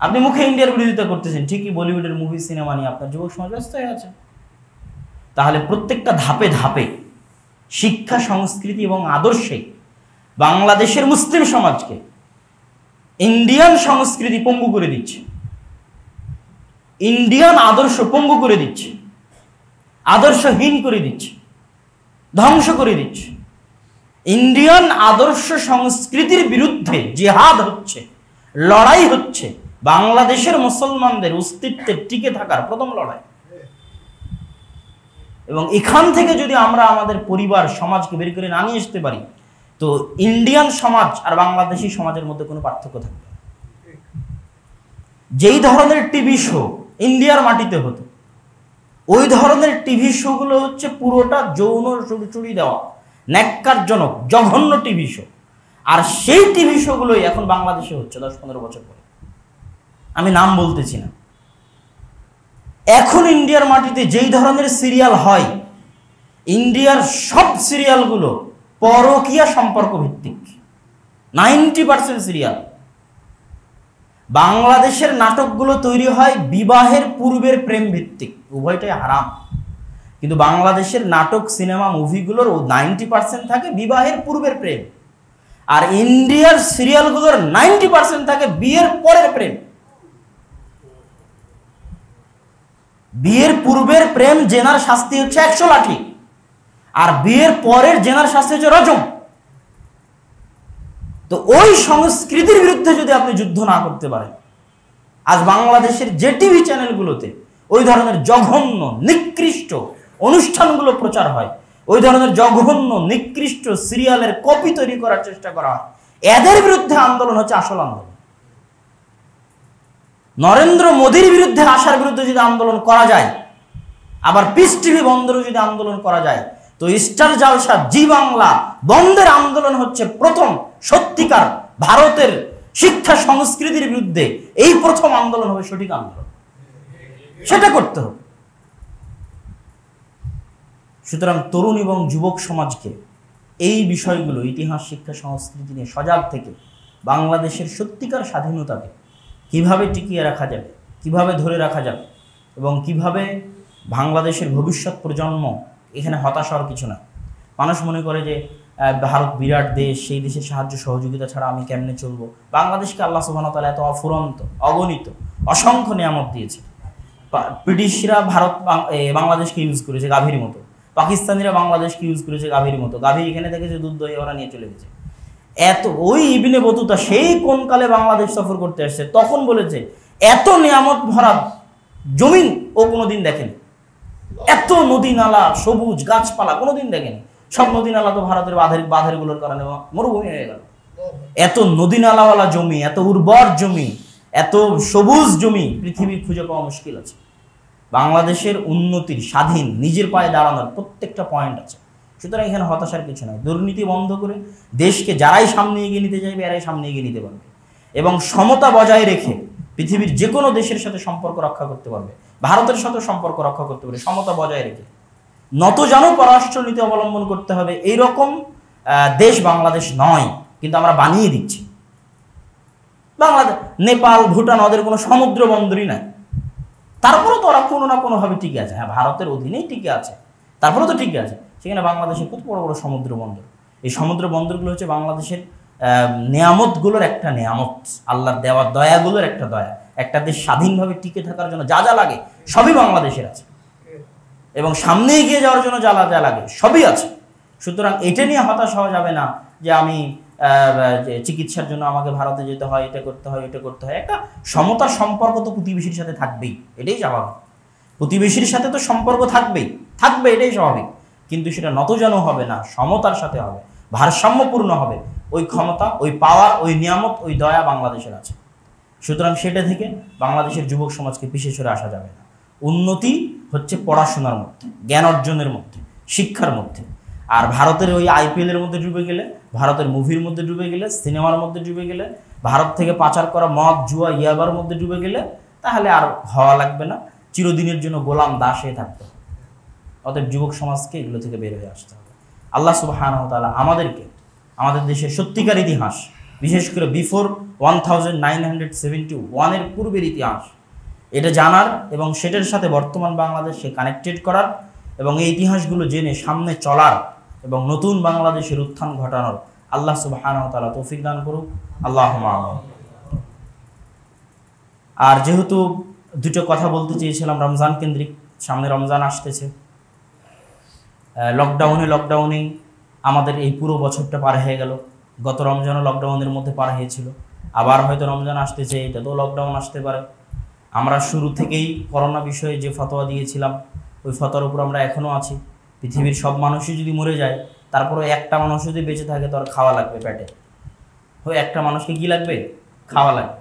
Speaker 1: আপনি মুখে ইন্ডিয়ার বিরোধিতা করতেছেন, ঠিকই বলিউডের মুভি, সিনেমা নিয়ে আপনার যুবক সমাজ ব্যস্ত হয়ে আছে। তাহলে প্রত্যেকটা ধাপে ধাপে শিক্ষা, সংস্কৃতি এবং আদর্শে বাংলাদেশের মুসলিম সমাজকে ইন্ডিয়ান সংস্কৃতি পঙ্গু করে দিচ্ছে, ইন্ডিয়ান আদর্শ পঙ্গু করে দিচ্ছে, আদর্শহীন করে দিচ্ছে, ধ্বংস করে দিচ্ছে। ইন্ডিয়ান আদর্শ সংস্কৃতির বিরুদ্ধে জিহাদ হচ্ছে, লড়াই হচ্ছে বাংলাদেশের মুসলমানদের অস্তিত্বের টিকে থাকার প্রথম লড়াই। এবং এখান থেকে যদি আমরা আমাদের পরিবার, সমাজকে বের করে না নিয়ে আসতে পারি, তো ইন্ডিয়ান সমাজ আর বাংলাদেশি সমাজের মধ্যে কোনো পার্থক্য থাকবে না। যেই ধরনের টিভি শো ইন্ডিয়ার মাটিতে হতো, ওই ধরনের টিভি শোগুলো হচ্ছে পুরোটা যৌন চুরি দেওয়া, ন্যাক্কারজনক, জঘন্য টিভি শো। আর সেই টিভি শোগুলোই এখন বাংলাদেশে হচ্ছে 10-15 বছর পরে। আমি নাম বলতেছি না। এখন ইন্ডিয়ার মাটিতে যেই ধরনের সিরিয়াল হয়, ইন্ডিয়ার সব সিরিয়ালগুলো পরকীয়া সম্পর্ক ভিত্তিক, 90% সিরিয়াল। বাংলাদেশের নাটকগুলো তৈরি হয় বিবাহের পূর্বের প্রেম ভিত্তিক, উভয়টাই হারাম। কিন্তু বাংলাদেশের নাটক, সিনেমা, মুভিগুলোর 90% থাকে বিবাহের পূর্বের প্রেম, আর ইন্ডিয়ার সিরিয়ালগুলোর 90% থাকে বিয়ের পরের প্রেম। বিয়ের পূর্বের প্রেম জেনার শাস্তি হচ্ছে 100 লাঠি, আর বিয়ের পরের জেনার শাস্তি হচ্ছে রজম। তো ওই সংস্কৃতির বিরুদ্ধে যদি আপনি যুদ্ধ না করতে পারেন, আজ বাংলাদেশের যে টিভি চ্যানেলগুলোতে ওই ধরনের জঘন্য নিকৃষ্ট অনুষ্ঠানগুলো প্রচার হয়, ওই ধরনের জঘন্য নিকৃষ্ট সিরিয়ালের কপি তৈরি করার চেষ্টা করা হয়, এদের বিরুদ্ধে আন্দোলন হচ্ছে আসল আন্দোলন। নরেন্দ্র মোদীর বিরুদ্ধে আসার বিরুদ্ধে যদি আন্দোলন করা যায়, আবার পিস টিভি বন্ধেরও যদি আন্দোলন করা যায়, তো স্টার জলসা, জি বাংলা বন্ধের আন্দোলন হচ্ছে প্রথম সত্যিকার ভারতের শিক্ষা সংস্কৃতির বিরুদ্ধে এই প্রথম আন্দোলন হবে, সঠিক আন্দোলন। সেটা করতে হবে। সুতরাং তরুণ এবং যুবক সমাজকে এই বিষয়গুলো, ইতিহাস, শিক্ষা, সংস্কৃতি নিয়ে সজাগ থেকে বাংলাদেশের সত্যিকার স্বাধীনতাকে কিভাবে টিকিয়ে রাখা যাবে, কিভাবে ধরে রাখা যাবে, এবং কিভাবে বাংলাদেশের ভবিষ্যৎ প্রজন্ম, এখানে হতাশ হওয়ার কিছু না। মানুষ মনে করে যে ভারত বিরাট দেশ, সেই দেশের সাহায্য সহযোগিতা ছাড়া আমি কেমনে চলবো। বাংলাদেশকে আল্লাহ সুবহানাহু ওয়া তাআলা এত অফুরন্ত, অগণিত, অসংখ্য নিয়ামত দিয়েছে। ব্রিটিশরা বাংলাদেশকে ইউজ করেছে গাভীর মতো, পাকিস্তানিরা বাংলাদেশকে ইউজ করেছে গাভীর মতো। গাভী এখানে থেকে যে দুধ দই ওরা নিয়ে চলে গেছে। এত ওই ইবনে বতুতা সেই কোন কালে বাংলাদেশ সফর করতে আসছে, তখন বলেছে এত নিয়ামত ভরা জমিন ও কোনোদিন দেখেনি, এত নদী নালা, সবুজ গাছপালা কোনোদিন দেখেনি। সব নদী নালা তো ভারতের বাঁধেরগুলোর কারণে মরুভূমি হয়ে গেল। এত নদী নালাওয়ালা জমি, এত উর্বর জমি, এত সবুজ জমি পৃথিবী খুঁজে পাওয়া মুশকিল আছে। বাংলাদেশের উন্নতির, স্বাধীন, নিজের পায়ে দাঁড়ানোর প্রত্যেকটা পয়েন্ট আছে। সুতরাং এখানে হতাশার কিছু নয়। দুর্নীতি বন্ধ করে দেশকে যারাই সামনে এগিয়ে নিতে চাইবে, এরাই সামনে এগিয়ে নিতে পারবে, এবং সমতা বজায় রেখে পৃথিবীর যে কোনো দেশের সাথে সম্পর্ক রক্ষা করতে পারবে, ভারতের সাথে সম্পর্ক রক্ষা করতে পারবে, সমতা বজায় রেখে। নতজানু পররাষ্ট্রনীতি অবলম্বন করতে হবে, এইরকম দেশ বাংলাদেশ নয়, কিন্তু আমরা বানিয়ে দিচ্ছি। বাংলাদেশ, নেপাল, ভুটান, ওদের কোনো সমুদ্র বন্দরই নাই, তারপরেও তো ওরা কোনো না কোনোভাবে টিকে আছে। হ্যাঁ, ভারতের অধীনেই টিকে আছে, তারপরেও তো টিকে আছে। সেখানে বাংলাদেশের কত বড় বড় সমুদ্র বন্দর। এই সমুদ্র বন্দরগুলো হচ্ছে বাংলাদেশের নেয়ামতগুলোর একটা নেয়ামত, আল্লাহর দেওয়া দয়াগুলোর একটা দয়া। একটা দেশ স্বাধীনভাবে টিকে থাকার জন্য যা যা লাগে সবই বাংলাদেশের আছে, এবং সামনে এগিয়ে যাওয়ার জন্য যা যা লাগে সবই আছে। সুতরাং এটা নিয়ে হতাশ হওয়া যাবে না যে আমি চিকিৎসার জন্য আমাকে ভারতে যেতে হয়, এটা করতে হয়, এটা করতে হয়। একটা সমতার সম্পর্ক তো প্রতিবেশীর সাথে থাকবেই, এটাই স্বাভাবিক। প্রতিবেশীর সাথে তো সম্পর্ক থাকবেই, থাকবে, এটাই স্বাভাবিক, কিন্তু সেটা নতজানু হবে না, সমতার সাথে হবে, ভারসাম্যপূর্ণ হবে। ওই ক্ষমতা, ওই পাওয়ার, ওই নিয়ামত, ওই দয়া বাংলাদেশের আছে। সুতরাং সেটা থেকে বাংলাদেশের যুবক সমাজকে পিছিয়ে সরে আসা যাবে না। উন্নতি হচ্ছে পড়াশোনার মধ্যে, জ্ঞান অর্জনের মধ্যে, শিক্ষার মধ্যে। আর ভারতের ওই আইপিএলের মধ্যে ডুবে গেলে, ভারতের মুভির মধ্যে ডুবে গেলে, সিনেমার মধ্যে ডুবে গেলে, ভারত থেকে পাচার করা মদ, জুয়া, ইয়াবার মধ্যে ডুবে গেলে তাহলে আর হওয়া লাগবে না, চিরদিনের জন্য গোলাম দাস হয়ে থাকতে হবে। অতএব যুবক সমাজকে এগুলো থেকে বের হয়ে আসতে হবে। আল্লাহ সুবহানাহু ওয়া তাআলা আমাদেরকে আমাদের দেশের সত্যিকার ইতিহাস, বিশেষ করে বিফোর 1971 এর পূর্বের ইতিহাস, এটা জানার এবং সেটার সাথে বর্তমান বাংলাদেশকে কানেক্টেড করার এবং এই ইতিহাসগুলো জেনে সামনে চলার এবং নতুন বাংলাদেশের উত্থান ঘটানোর আল্লাহ সুবহানাহু ওয়া তাআলা তৌফিক দান করুক। আল্লাহুম্মা আমিন। আর যেহেতু দুটো কথা বলতে চেয়েছিলাম রমজান কেন্দ্রিক, সামনে রমজান আসতেছে, লকডাউনেই আমাদের এই পুরো বছরটা পার হয়ে গেল। গত রমজানও লকডাউনের মধ্যে পার হয়েছিল, আবার হয়তো রমজান আসতেছে, এটা তো লকডাউন আসতে পারে। আমরা শুরু থেকেই করোনা বিষয়ে যে ফতোয়া দিয়েছিলাম ওই ফতোয়ার উপর আমরা এখনও আছি। পৃথিবীর সব মানুষই যদি মরে যায়, তারপরে একটা মানুষ যদি বেঁচে থাকে তো আর খাওয়া লাগবে পেটে, ওই একটা মানুষকে কি লাগবে? খাওয়া লাগবে।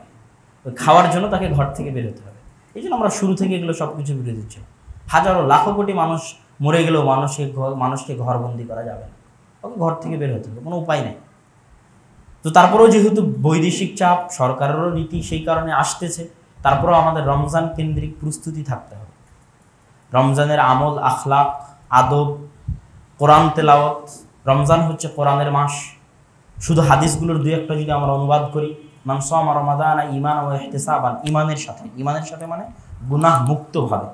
Speaker 1: ওই খাওয়ার জন্য তাকে ঘর থেকে বের হতে হবে। এই জন্য আমরা শুরু থেকে এগুলো সব কিছু বিরোধী ছিল। হাজারো লাখো কোটি মানুষ মরে গেলেও মানুষকে ঘরবন্দি করা যাবে না, ওকে ঘর থেকে বের হতে হবে, কোনো উপায় নেই। তো তারপরেও যেহেতু বৈদেশিক চাপ, সরকারেরও নীতি সেই কারণে আসতেছে, তারপরেও আমাদের রমজান কেন্দ্রিক প্রস্তুতি থাকতে হবে। রমজানের আমল, আখলাক, আদব, কোরআন তেলাওয়াত। রমজান হচ্ছে কোরআনের মাস। শুধু হাদিসগুলোর দুই একটা যদি আমরা অনুবাদ করি, মান সামা রমাদানা ঈমানান ওয়া ইহতিসাবান, ঈমানের সাথে মানে গুনাহ মুক্তভাবে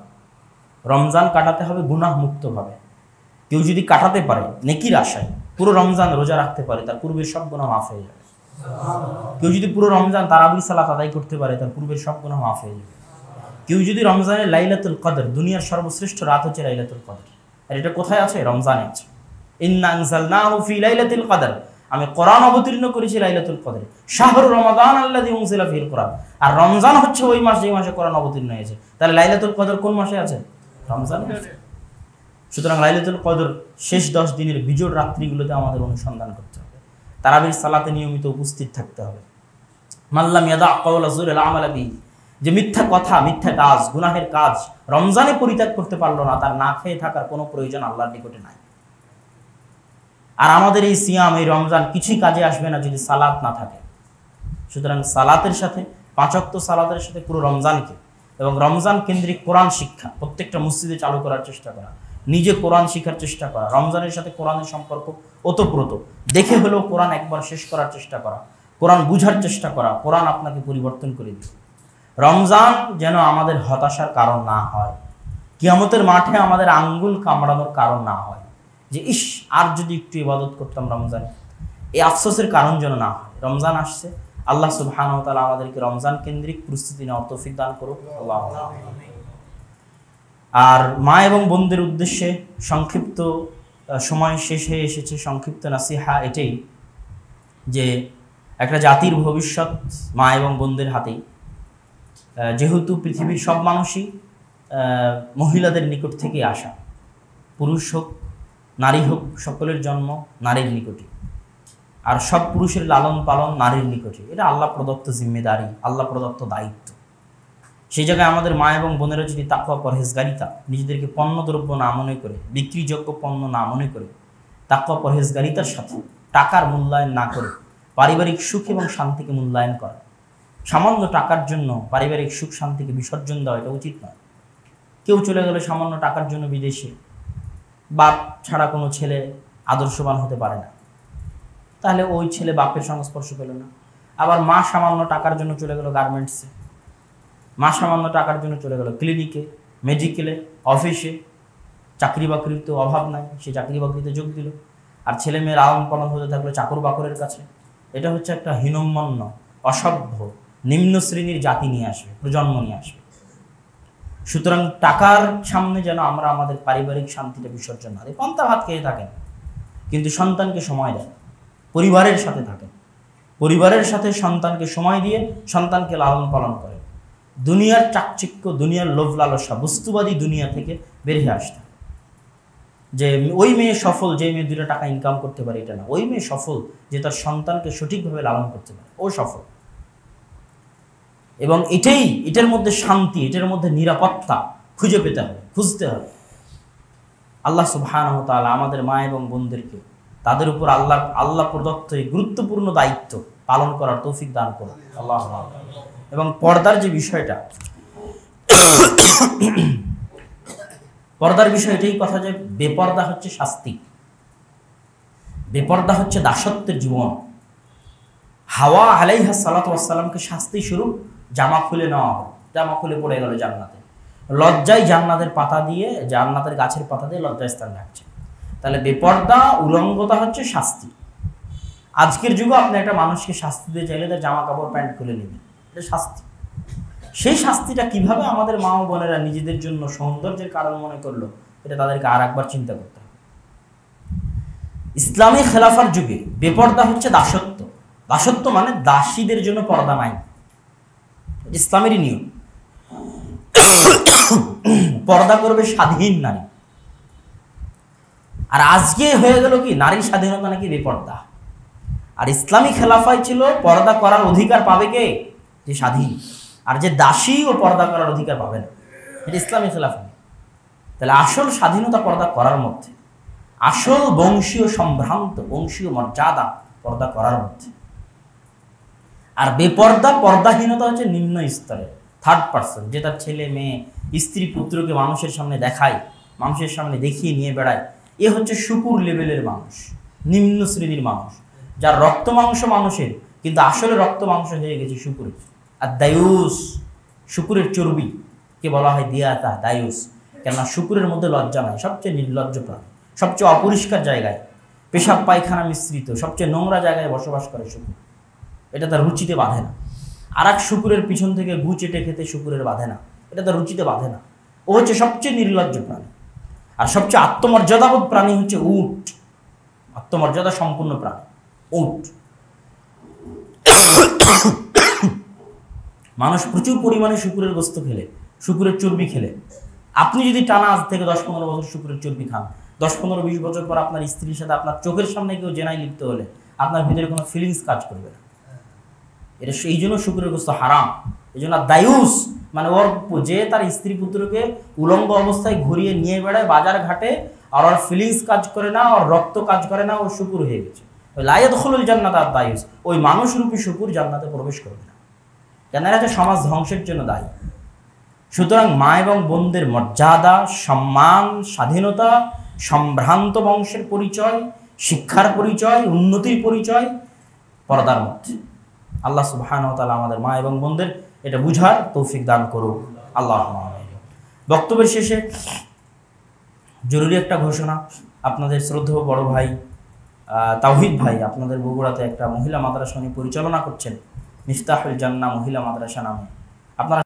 Speaker 1: রমজান কাটাতে হবে, গুনাহ মুক্তভাবে। কেউ যদি কাটাতে পারে নেকির আশায়, পুরো রমজান রোজা রাখতে পারে, তার পূর্বের সব গুনাহ মাফ হয়ে যাবে। কেউ যদি পুরো রমজান তারাবির সালাত আদায় করতে পারে, তার পূর্বের সব গুনাহ মাফ হয়ে যাবে। কেউ যদি রমজানের লাইলাতুল কদর, দুনিয়ার সর্বশ্রেষ্ঠ রাত হচ্ছে লাইলাতুল কদর, আর এটা কোথায় আছে? রমজানে আছে। ইন্না আনজালনাহু ফি লাইলাতুল কদর, আমি কোরআন অবতীর্ণ করেছি লাইলাতুল কদরে। শাহরু রমাদান আল্লাযী উনজিলা ফিল কোরআন, আর রমজান হচ্ছে ওই মাস যে মাসে কোরআন অবতীর্ণ হয়েছে। তাহলে লাইলাতুল কদর কোন মাসে আছে? রমজানে আছে। সুতরাং লাইলাতুল কদর শেষ 10 দিনের বিজোড় রাত্রিগুলোতে আমাদের অনুসন্ধান করতে হবে। তারাবির সালাতে নিয়মিত উপস্থিত থাকতে হবে। মাল্লাম ইয়াদা কাওলা যুরিল আমালা বিহি, যে মিথ্যা কথা, মিথ্যা কাজ, গুনাহের কাজ রমজানে পরিত্যাগ করতে পারলো না, তার না খেয়ে থাকার কোনো প্রয়োজন আল্লাহর নিকটে নাই। আর আমাদের এই সিয়াম, এই রমজান কিছুই কাজে আসবে না যদি সালাত না থাকে। সুতরাং সালাতের সাথে, 5 ওয়াক্ত সালাতের সাথে পুরো রমজানকে এবং রমজান কেন্দ্রিক কোরআন শিক্ষা প্রত্যেকটা মসজিদে চালু করার চেষ্টা করা, নিজে কোরআন শিখার চেষ্টা করা, রমজানের সাথে কোরআনের সম্পর্ক ওতপ্রোত, দেখে হলেও কোরআন একবার শেষ করার চেষ্টা করা, কোরআন বুঝার চেষ্টা করা, কোরআন আপনাকে পরিবর্তন করে দিবে। রমজান যেন আমাদের হতাশার কারণ না হয়, কিয়ামতের মাঠে আমাদের আঙ্গুল কামড়ানোর কারণ না হয়, যে ইস আর যদি একটু ইবাদত করতাম রমজানে, এই আফসোসের কারণ যেন না হয়। রমজান আসছে, আল্লাহ সুবহানাহু ওয়া তাআলা আমাদেরকে রমজান কেন্দ্রিক প্রস্তুতি নেওয়ার তৌফিক দান করুক। আল্লাহুম্মা আমিন। আর মা এবং বোনদের উদ্দেশ্যে সংক্ষিপ্ত সময় শেষ হয়ে এসেছে, সংক্ষিপ্ত নাসিহা এটাই যে একটা জাতির ভবিষ্যৎ মা এবং বোনদের হাতেই। যেহেতু পৃথিবীর সব মানুষই মহিলাদের নিকট থেকে আসা, পুরুষ হোক নারী হোক, সকলের জন্ম নারীর নিকটে, আর সব পুরুষের লালন পালন নারীর নিকটে। এটা আল্লাহ প্রদত্ত জিম্মেদারি, আল্লাহ প্রদত্ত দায়িত্ব। সেই জায়গায় আমাদের মা এবং বোনেরা যদি তাকওয়া পরহেজগারিতা, নিজেদেরকে পণ্যদ্রব্য না মনে করে, বিক্রিযোগ্য পণ্য না মনে করে, তাকওয়া পরহেজগারিতার সাথে টাকার মূল্যায়ন না করে পারিবারিক সুখ এবং শান্তিকে মূল্যায়ন করে, সামান্য টাকার জন্য পারিবারিক সুখ শান্তিকে বিসর্জন দেওয়া এটা উচিত নয়। কেউ চলে গেলে সামান্য টাকার জন্য বিদেশে, বাপ ছাড়া কোনো ছেলে আদর্শবান হতে পারে না, তাহলে ওই ছেলে বাপের সংস্পর্শ পেল না। আবার মা সামান্য টাকার জন্য চলে গেল গার্মেন্টসে, মা সামান্য টাকার জন্য চলে গেল ক্লিনিকে, মেডিকেলে, অফিসে, চাকরি বাকরির তো অভাব নাই, সে চাকরি বাকরিতে যোগ দিল, আর ছেলে মেয়ের আলাদন পালন হতে থাকলো চাকর বাকরের কাছে। এটা হচ্ছে একটা হীনম্মন্য, অসভ্য, নিম্ন শ্রেণীর জাতি নিয়ে আসবে, প্রজন্ম নিয়ে আসবে। সুতরাং টাকার সামনে যেন আমরা আমাদের পারিবারিক শান্তিটা বিসর্জন না দিই। পান্তা ভাত খেয়ে থাকেন কিন্তু সন্তানকে সময় দেন, পরিবারের সাথে থাকেন, পরিবারের সাথে সন্তানকে সময় দিয়ে সন্তানকে লালন পালন করেন। দুনিয়ার চাকচিক্য, দুনিয়ার লোভ লালসা, বস্তুবাদী দুনিয়া থেকে বেরিয়ে আসতে। যে ওই মেয়ে সফল যে মেয়ে 2 টাকা ইনকাম করতে পারে, এটা না। ওই মেয়ে সফল যে তার সন্তানকে সঠিকভাবে লালন করতে পারে, ও সফল। এবং এটার মধ্যে শান্তি, এটার মধ্যে নিরাপত্তা খুঁজে পেতে হবে, খুঁজতে হবে। আল্লাহ সুবহানাহু ওয়া তাআলা আমাদের মা এবং বোনদেরকে তাদের উপর আল্লাহ প্রদত্ত এই গুরুত্বপূর্ণ দায়িত্ব পালন করার তৌফিক দান করুন আল্লাহ। এবং পর্দার যে বিষয়টা, পর্দার বিষয় এটাই কথা যে বেপর্দা হচ্ছে শাস্তি, বেপর্দা হচ্ছে দাসত্বের জীবন। হাওয়া আলাইহা সালাতু ওয়াস সালামকে শাস্তি স্বরূপ জামা খুলে নেওয়া হয়, জামা খুলে পড়ে গেল জান্নাতে, লজ্জায় জান্নাতের পাতা দিয়ে, জান্নাতের গাছের পাতা দিয়ে লজ্জায় স্থান রাখছে। তাহলে বেপর্দা উলঙ্গতা হচ্ছে শাস্তি। আজকের যুগে আপনি একটা মানুষকে শাস্তি দিয়ে চাইলে তার জামা কাপড় প্যান্ট খুলে নেবেন, এটা শাস্তি। সেই শাস্তিটা কিভাবে আমাদের মা ও বোনেরা নিজেদের জন্য সৌন্দর্যের কারণ মনে করলো, এটা তাদেরকে আর একবার চিন্তা করতে হবে। ইসলামী খেলাফার যুগে বেপর্দা হচ্ছে দাসত্ব। দাসত্ব মানে দাসীদের জন্য পর্দা নাই, ইসলামেরই নিয়ম। পর্দা করবে স্বাধীন নারী। আর আজকে হয়ে গেল কি, নারীর স্বাধীনতা নাকি বেপর্দা। আর ইসলামী খেলাফায় ছিল পর্দা করার অধিকার পাবে কে, যে স্বাধীন। আর যে দাসী ও পর্দা করার অধিকার পাবে না, এটা ইসলামী খেলাফা। তাহলে আসল স্বাধীনতা পর্দা করার মধ্যে, আসল বংশীয় সম্ভ্রান্ত, বংশীয় মর্যাদা পর্দা করার মধ্যে। আর বেপর্দা, পর্দাহীনতা হচ্ছে নিম্ন স্তরে, থার্ড পার্সন, যে তার ছেলে মেয়ে স্ত্রী পুত্রকে মানুষের সামনে দেখায়, মানুষের সামনে দেখিয়ে নিয়ে বেড়ায়, এ হচ্ছে শুকুর লেভেলের মানুষ, নিম্ন শ্রেণীর মানুষ, যার রক্ত মাংস মানুষের, কিন্তু আসলে রক্ত মাংস হয়ে গেছে শুকুরের। আর দায়ুস, শুকুরের চর্বি কে বলা হয় দিয়াতা, দায়ুস। কেননা শুকুরের মধ্যে লজ্জা নাই, সবচেয়ে নির্লজ্জ প্রাণী, সবচেয়ে অপরিষ্কার জায়গায়, পেশাব পায়খানা মিশ্রিত সবচেয়ে নোংরা জায়গায় বসবাস করে শুকুর। এটা তার রুচিতে বাঁধে না। আর এক শুকুরের পিছন থেকে গু চেটে খেতে শুকুরের বাঁধে না, এটা তার রুচিতে বাঁধে না। ও হচ্ছে সবচেয়ে নির্লজ্জ প্রাণী। আর সবচেয়ে আত্মমর্যাদাবোধ প্রাণী হচ্ছে উট, আত্মমর্যাদা সম্পূর্ণ প্রাণী উট। মানুষ প্রচুর পরিমাণে শুকুরের গোস্ত খেলে, শুকুরের চর্বি খেলে, আপনি যদি টানা আজ থেকে 10-15 বছর শুকুরের চর্বি খান, 10-15-20 বছর পর আপনার স্ত্রীর সাথে আপনার চোখের সামনে কেউ জেনায় লিপ্ত হলে আপনার ভিতরে কোনো ফিলিংস কাজ করবে না। এটা এই জন্য শুকুরের গোস্ত হারাম। এই জন্য দায়ুস মানে ওর যে তার স্ত্রী পুত্রকে উলঙ্গ অবস্থায় ঘুরিয়ে নিয়ে বেড়ায় বাজার ঘাটে, আর ওর ফিলিংস কাজ করে না, ওর রক্ত কাজ করে না, ও শুকুর হয়ে গেছে। লা ইয়াদখুলুল জান্নাত আদ-দায়ুস, ওই মানুষরূপী শুকুর জান্নাতে প্রবেশ করবে না, কেন এটা সমাজ ধ্বংসের জন্য দায়ী। সুতরাং মা এবং বোনদের মর্যাদা, সম্মান, স্বাধীনতা, সম্ভ্রান্ত বংশের পরিচয়, শিক্ষার পরিচয়, উন্নতির পরিচয় পর্দার মধ্যে। আল্লাহ সুবহানাহু ওয়া তাআলা আমাদের মা এবং বোনদের এটা বুঝার তৌফিক দান করুক, আল্লাহুম্মা আমিন। বক্তব্যের শেষে জরুরি একটা ঘোষণা, আপনাদের শ্রদ্ধেয় বড় ভাই তাওহীদ ভাই আপনাদের বগুড়াতে একটা মহিলা মাদ্রাসা পরিচালনা করছেন, মিফতাহুল জান্নাহ মহিলা মাদ্রাসা নামে। আপনারা